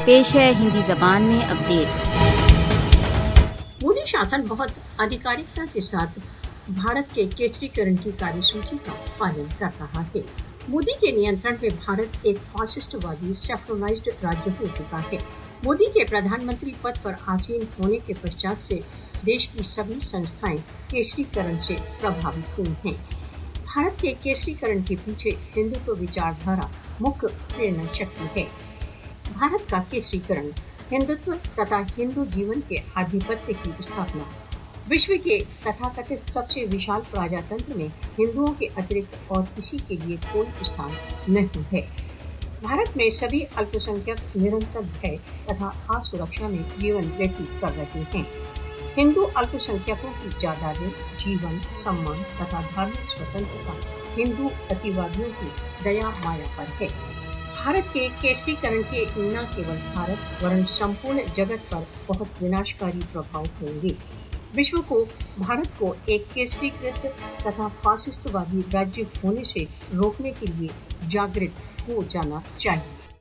पेश है हिंदी जबान में अपडेट। मोदी शासन बहुत आधिकारिकता के साथ भारत के केसरीकरण की कार्यसूची का पालन कर रहा है। मोदी के नियंत्रण में भारत एक फासिस्टवादी सेक्युलराइज्ड राज्य हो चुका है। मोदी के प्रधानमंत्री पद पर आसीन होने के पश्चात से देश की सभी संस्थाएं केसरीकरण से प्रभावित हुई हैं। भारत के केसरीकरण के पीछे हिंदुत्व विचारधारा मुख्य प्रेरणा शक्ति है। भारत का केसरीकरण हिंदुत्व तथा हिंदू जीवन के आधिपत्य की स्थापना। विश्व के तथाकथित सबसे विशाल प्रजातंत्र में हिंदुओं के अतिरिक्त और किसी के लिए कोई स्थान नहीं है। भारत में सभी अल्पसंख्यक निरंतर भय तथा असुरक्षा में जीवन व्यतीत कर रहे हैं। हिंदू अल्पसंख्यकों की जायदादें, जीवन, सम्मान तथा धार्मिक स्वतंत्रता हिंदू अतिवादियों की दया माया पर है। भारत के केसरीकरण के न केवल भारत वरन संपूर्ण जगत पर बहुत विनाशकारी प्रभाव होंगे। विश्व को भारत को एक केसरीकृत तथा फासिस्टवादी राज्य होने से रोकने के लिए जागृत हो जाना चाहिए।